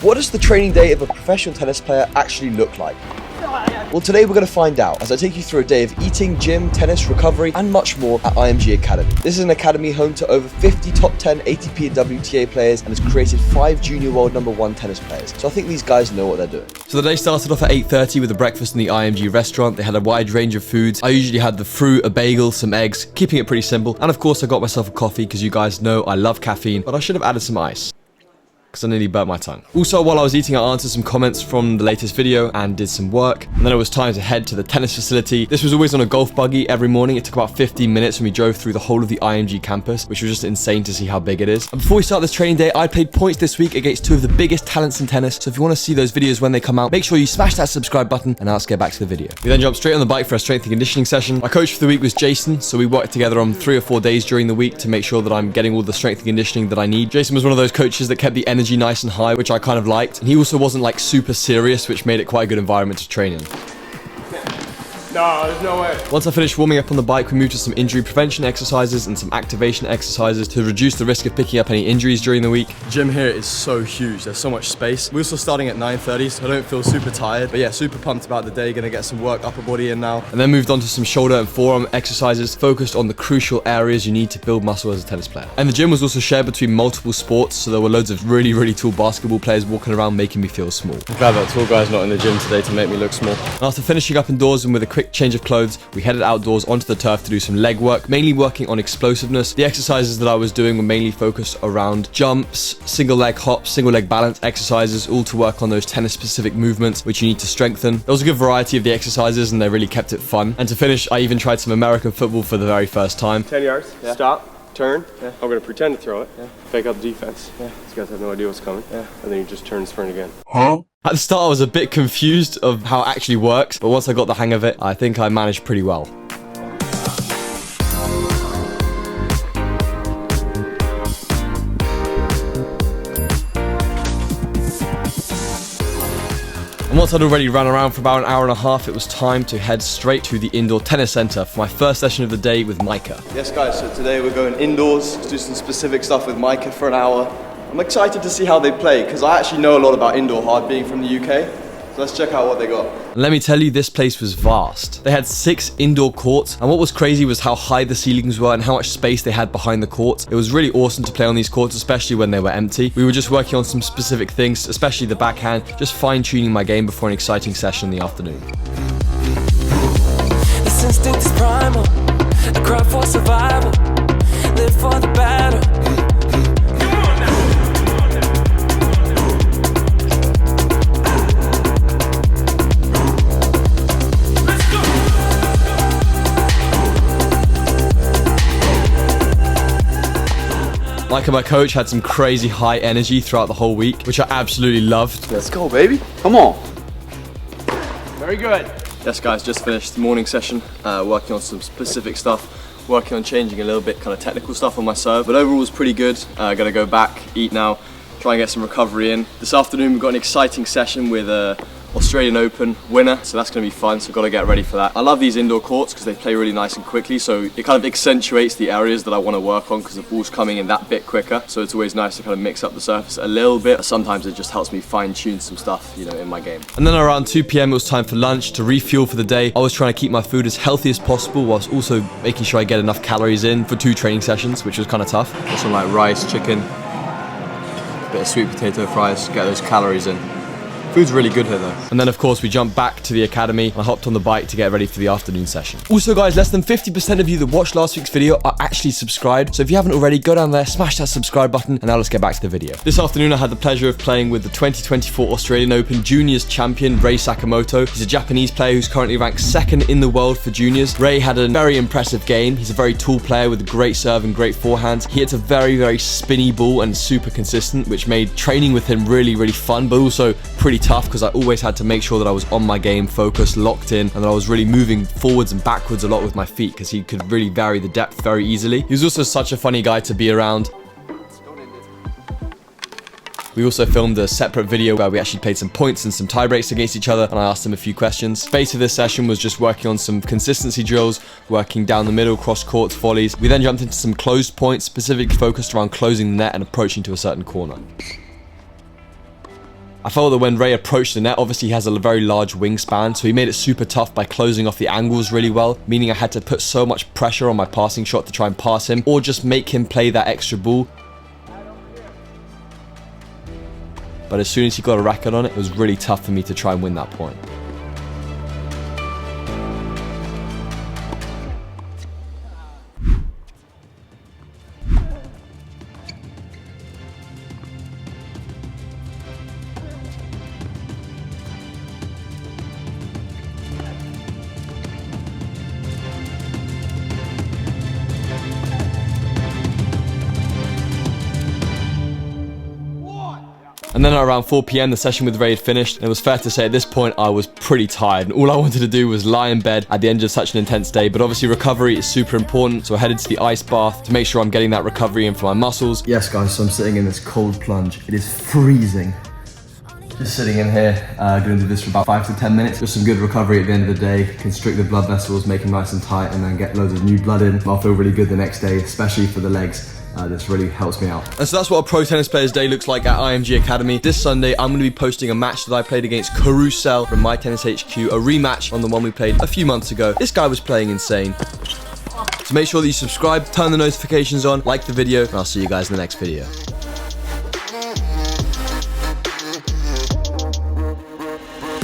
What does the training day of a professional tennis player actually look like? Well, today we're going to find out as I take you through a day of eating, gym, tennis, recovery, and much more at IMG Academy. This is an academy home to over 50 top 10 ATP and WTA players and has created 5 junior world #1 tennis players. So I think these guys know what they're doing. So the day started off at 8:30 with a breakfast in the IMG restaurant. They had a wide range of foods. I usually had the fruit, a bagel, some eggs, keeping it pretty simple. And of course I got myself a coffee because you guys know I love caffeine, but I should have added some ice, because I nearly burnt my tongue. Also, while I was eating, I answered some comments from the latest video and did some work. And then it was time to head to the tennis facility. This was always on a golf buggy every morning. It took about 15 minutes and we drove through the whole of the IMG campus, which was just insane to see how big it is. And before we start this training day, I played points this week against 2 of the biggest talents in tennis. So if you want to see those videos when they come out, make sure you smash that subscribe button. And now let's get back to the video. We then jumped straight on the bike for a strength and conditioning session. My coach for the week was Jason, so we worked together on 3 or 4 days during the week to make sure that I'm getting all the strength and conditioning that I need. Jason was one of those coaches that kept the energy nice and high, which I kind of liked. And he also wasn't like super serious, which made it quite a good environment to train in. No, there's no way. Once I finished warming up on the bike, we moved to some injury prevention exercises and some activation exercises to reduce the risk of picking up any injuries during the week. The gym here is so huge, there's so much space. We're also starting at 9:30, so I don't feel super tired. But yeah, super pumped about the day, gonna get some work upper body in now. And then moved on to some shoulder and forearm exercises focused on the crucial areas you need to build muscle as a tennis player. And the gym was also shared between multiple sports, so there were loads of really tall basketball players walking around making me feel small. I'm glad that tall guy's not in the gym today to make me look small. And after finishing up indoors and with a quick change of clothes, we headed outdoors onto the turf to do some leg work, mainly working on explosiveness. The exercises that I was doing were mainly focused around jumps, single leg hops, single leg balance exercises, all to work on those tennis specific movements which you need to strengthen. There was a good variety of the exercises and they really kept it fun. And to finish, I even tried some American football for the very first time. 10 yards, yeah. Stop, turn, yeah. I'm gonna pretend to throw it, yeah. Fake out the defense, yeah. These guys have no idea what's coming, yeah. And then you just turn and sprint again. Huh? At the start I was a bit confused of how it actually works, but once I got the hang of it, I think I managed pretty well. And once I'd already run around for about an hour and a half, it was time to head straight to the indoor tennis center for my first session of the day with Mischker. Yes guys, so today we're going indoors to do some specific stuff with Mischker for an hour. I'm excited to see how they play because I actually know a lot about indoor hard being from the UK. So let's check out what they got. And let me tell you, this place was vast. They had 6 indoor courts, and what was crazy was how high the ceilings were and how much space they had behind the courts. It was really awesome to play on these courts, especially when they were empty. We were just working on some specific things, especially the backhand, just fine-tuning my game before an exciting session in the afternoon. This instinct is primal, a cry for survival, live for the battle. Mischker, my coach, had some crazy high energy throughout the whole week, which I absolutely loved. Let's go, baby. Come on. Very good. Yes, guys, just finished the morning session, working on some specific stuff, working on changing a little bit kind of technical stuff on my serve, but overall was pretty good. Gonna go back, eat now, try and get some recovery in. This afternoon we've got an exciting session with Australian Open winner, so that's going to be fun, so got to get ready for that. I love these indoor courts because they play really nice and quickly, so it kind of accentuates the areas that I want to work on because the ball's coming in that bit quicker, so it's always nice to kind of mix up the surface a little bit. Sometimes it just helps me fine-tune some stuff, you know, in my game. And then around 2 PM it was time for lunch to refuel for the day. I was trying to keep my food as healthy as possible whilst also making sure I get enough calories in for 2 training sessions, which was kind of tough. Some like rice, chicken, a bit of sweet potato fries, get those calories in. Food's really good here though. And then of course we jumped back to the academy. I hopped on the bike to get ready for the afternoon session. Also guys, less than 50% of you that watched last week's video are actually subscribed. So if you haven't already, go down there, smash that subscribe button, and now let's get back to the video. This afternoon I had the pleasure of playing with the 2024 Australian Open Juniors champion, Sakamoto. He's a Japanese player who's currently ranked 2nd in the world for juniors. Ray had a very impressive game. He's a very tall player with a great serve and great forehand. He hits a very spinny ball and super consistent, which made training with him really fun, but also pretty tough because I always had to make sure that I was on my game, focused, locked in, and that I was really moving forwards and backwards a lot with my feet because he could really vary the depth very easily. He was also such a funny guy to be around. We also filmed a separate video where we actually played some points and some tie breaks against each other, and I asked him a few questions. The base of this session was just working on some consistency drills, working down the middle, cross courts, volleys. We then jumped into some closed points, specifically focused around closing the net and approaching to a certain corner. I felt that when Ray approached the net, obviously he has a very large wingspan, so he made it super tough by closing off the angles really well, meaning I had to put so much pressure on my passing shot to try and pass him, or just make him play that extra ball. But as soon as he got a racket on it, it was really tough for me to try and win that point. And then at around 4 PM, the session with Ray had finished, and it was fair to say at this point I was pretty tired, and all I wanted to do was lie in bed at the end of such an intense day. But obviously recovery is super important, so I headed to the ice bath to make sure I'm getting that recovery in for my muscles. Yes guys, so I'm sitting in this cold plunge. It is freezing. Just sitting in here, going to do this for about 5 to 10 minutes. Just some good recovery at the end of the day, constrict the blood vessels, make them nice and tight, and then get loads of new blood in. I'll feel really good the next day, especially for the legs. This really helps me out. And so that's what a pro tennis player's day looks like at IMG Academy. This Sunday, I'm going to be posting a match that I played against Carousel from My Tennis HQ, a rematch on the one we played a few months ago. This guy was playing insane. So make sure that you subscribe, turn the notifications on, like the video, and I'll see you guys in the next video.